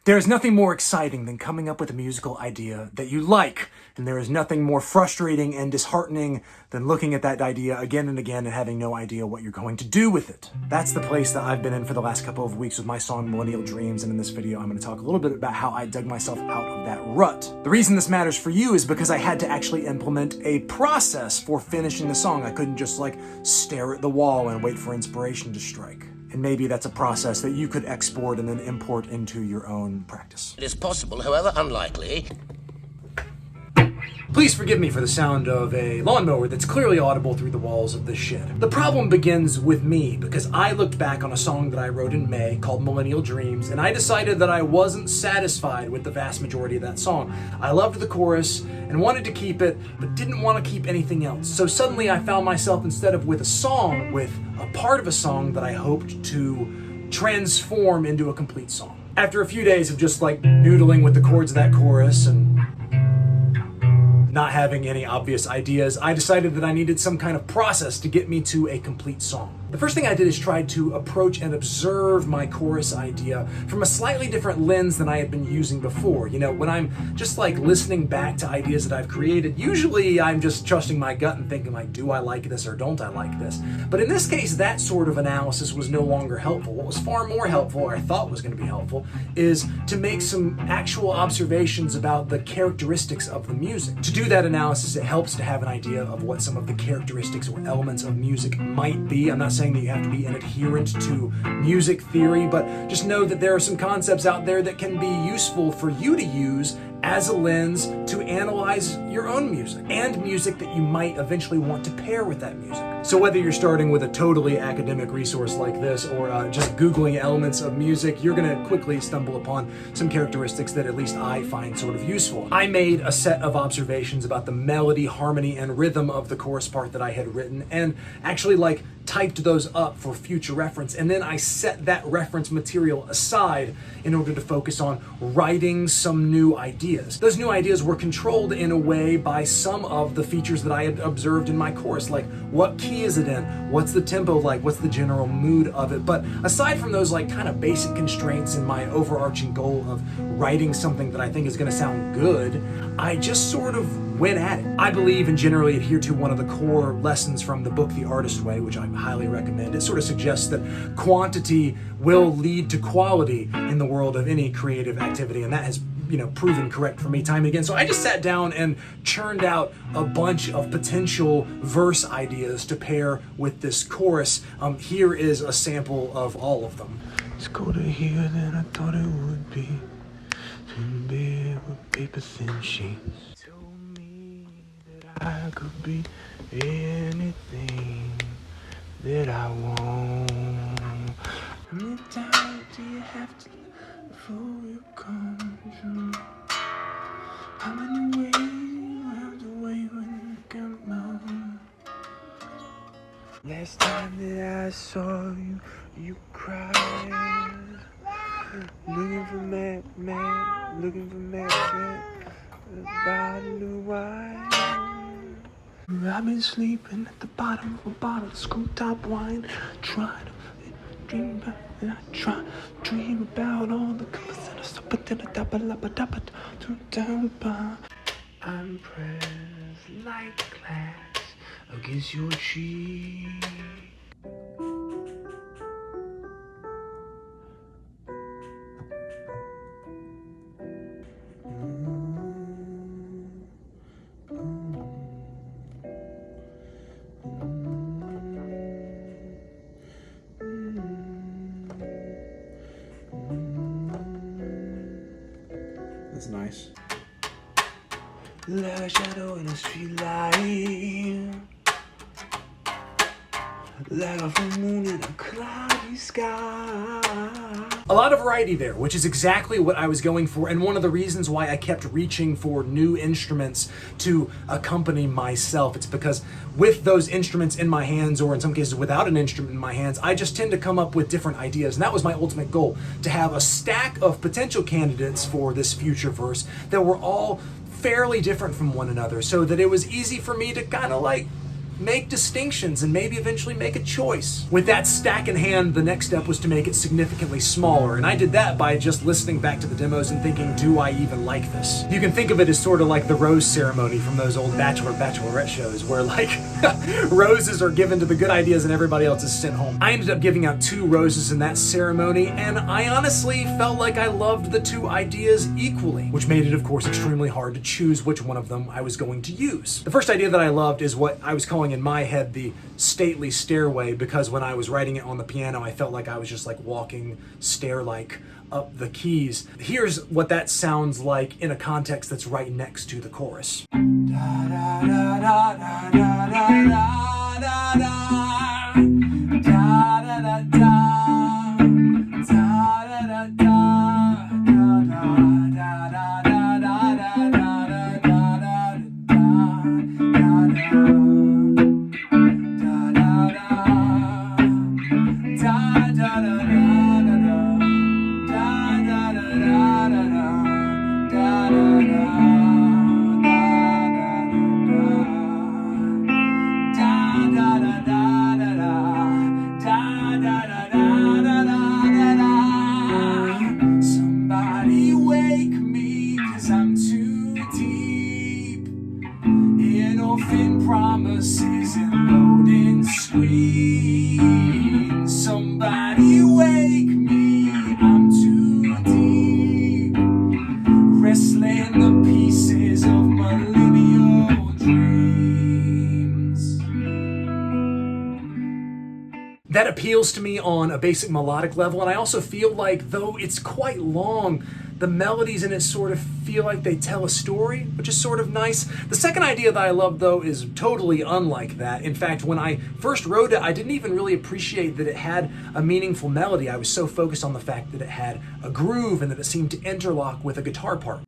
There's nothing more exciting than coming up with a musical idea that you like, and there is nothing more frustrating and disheartening than looking at that idea again and again and having no idea what you're going to do with it. That's the place that I've been in for the last couple of weeks with my song Millennial Dreams, and in this video I'm going to talk a little bit about how I dug myself out of that rut. The reason this matters for you is because I had to actually implement a process for finishing the song. I couldn't just stare at the wall and wait for inspiration to strike. And maybe that's a process that you could export and then import into your own practice. It is possible, however unlikely. Please forgive me for the sound of a lawnmower that's clearly audible through the walls of this shed. The problem begins with me because I looked back on a song that I wrote in May called Millennial Dreams, and I decided that I wasn't satisfied with the vast majority of that song. I loved the chorus and wanted to keep it, but didn't want to keep anything else. So suddenly I found myself, instead of with a song, with a part of a song that I hoped to transform into a complete song. After a few days of just noodling with the chords of that chorus and not having any obvious ideas, I decided that I needed some kind of process to get me to a complete song. The first thing I did is try to approach and observe my chorus idea from a slightly different lens than I had been using before. You know, when I'm just listening back to ideas that I've created, usually I'm just trusting my gut and thinking do I like this or don't I like this? But in this case, that sort of analysis was no longer helpful. What was far more helpful, or I thought was going to be helpful, is to make some actual observations about the characteristics of the music. To do that analysis, it helps to have an idea of what some of the characteristics or elements of music might be. I'm not saying that you have to be an adherent to music theory, but just know that there are some concepts out there that can be useful for you to use as a lens to analyze your own music and music that you might eventually want to pair with that music. So whether you're starting with a totally academic resource like this or just Googling elements of music, you're going to quickly stumble upon some characteristics that at least I find sort of useful. I made a set of observations about the melody, harmony, and rhythm of the chorus part that I had written and actually typed those up for future reference, and then I set that reference material aside in order to focus on writing some new ideas. Those new ideas were controlled in a way by some of the features that I had observed in my chorus, like what key is it in, what's the tempo like, what's the general mood of it. But aside from those kind of basic constraints in my overarching goal of writing something that I think is going to sound good, I just sort of went at it. I believe and generally adhere to one of the core lessons from the book The Artist Way, which I highly recommend. It sort of suggests that quantity will lead to quality in the world of any creative activity, and that has proven correct for me time and again. So I just sat down and churned out a bunch of potential verse ideas to pair with this chorus. Here is a sample of all of them. It's colder here than I thought it would be. In bed with paper thin sheets. Told me that I could be anything that I want. How many times do you have to before you come true? How many ways you have to wait when you come out? Last time that I saw you, you cried. Looking for mad, looking for mad, a bottle of wine. I've been sleeping at the bottom of a bottle of screw top wine, trying to dream about, and I try to dream about all the colors that are so but then I'm pressed like glass against your cheek. That's nice. Like a shadow in a street light, like a full moon in a cloudy sky. A lot of variety there, which is exactly what I was going for, and one of the reasons why I kept reaching for new instruments to accompany myself. It's because with those instruments in my hands, or in some cases without an instrument in my hands, I just tend to come up with different ideas, and that was my ultimate goal, to have a stack of potential candidates for this future verse that were all fairly different from one another, so that it was easy for me to kind of make distinctions and maybe eventually make a choice. With that stack in hand, the next step was to make it significantly smaller, and I did that by just listening back to the demos and thinking, do I even like this? You can think of it as sort of like the rose ceremony from those old bachelorette shows where like roses are given to the good ideas and everybody else is sent home. I ended up giving out 2 roses in that ceremony, and I honestly felt like I loved the 2 ideas equally, which made it, of course, extremely hard to choose which one of them I was going to use. The first idea that I loved is what I was calling in my head the stately stairway, because when I was writing it on the piano, I felt like I was just like walking stair-like up the keys. Here's what that sounds like in a context that's right next to the chorus. Somebody wake me, 'cause I'm too deep in orphan promises and loading screens. Somebody wake me, I'm too deep, wrestling the pieces of millennial dreams. That appeals to me on a basic melodic level, and I also feel like, though it's quite long, the melodies in it sort of feel like they tell a story, which is sort of nice. The second idea that I love, though, is totally unlike that. In fact, when I first wrote it, I didn't even really appreciate that it had a meaningful melody. I was so focused on the fact that it had a groove and that it seemed to interlock with a guitar part.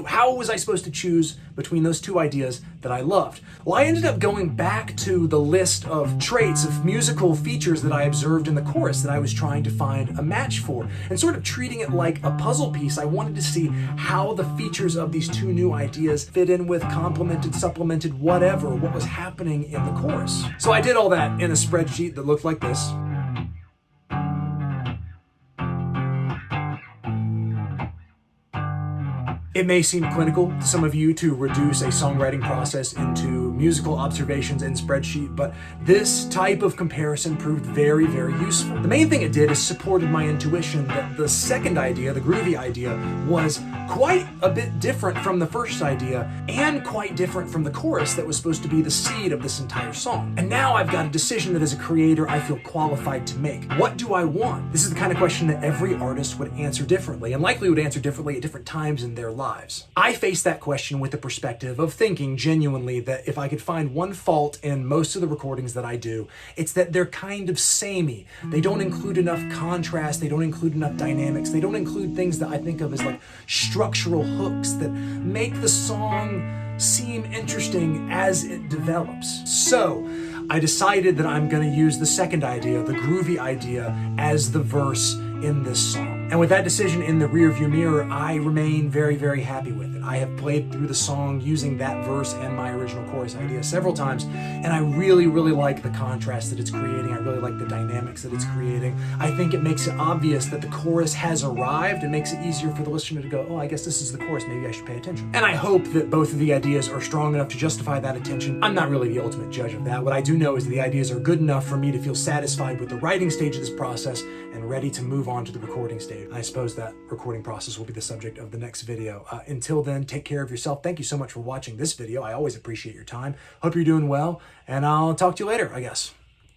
How was I supposed to choose between those 2 ideas that I loved? Well, I ended up going back to the list of traits, of musical features that I observed in the chorus that I was trying to find a match for, and sort of treating it like a puzzle piece. I wanted to see how the features of these 2 new ideas fit in with, complemented, supplemented, whatever, what was happening in the chorus. So I did all that in a spreadsheet that looked like this. It may seem clinical to some of you to reduce a songwriting process into musical observations in spreadsheet, but this type of comparison proved very, very useful. The main thing it did is supported my intuition that the second idea, the groovy idea, was quite a bit different from the first idea and quite different from the chorus that was supposed to be the seed of this entire song. And now I've got a decision that as a creator I feel qualified to make. What do I want? This is the kind of question that every artist would answer differently, and likely would answer differently at different times in their lives. I face that question with the perspective of thinking genuinely that if I could find one fault in most of the recordings that I do, it's that they're kind of samey. They don't include enough contrast, they don't include enough dynamics, they don't include things that I think of as like structural hooks that make the song seem interesting as it develops. So I decided that I'm going to use the second idea, the groovy idea, as the verse in this song. And with that decision in the rearview mirror, I remain very, very happy with it. I have played through the song using that verse and my original chorus idea several times, and I really, really like the contrast that it's creating. I really like the dynamics that it's creating. I think it makes it obvious that the chorus has arrived. It makes it easier for the listener to go, oh, I guess this is the chorus, maybe I should pay attention. And I hope that both of the ideas are strong enough to justify that attention. I'm not really the ultimate judge of that. What I do know is that the ideas are good enough for me to feel satisfied with the writing stage of this process and ready to move on to the recording stage. I suppose that recording process will be the subject of the next video. Until then, take care of yourself. Thank you so much for watching this video. I always appreciate your time. Hope you're doing well, and I'll talk to you later, I guess.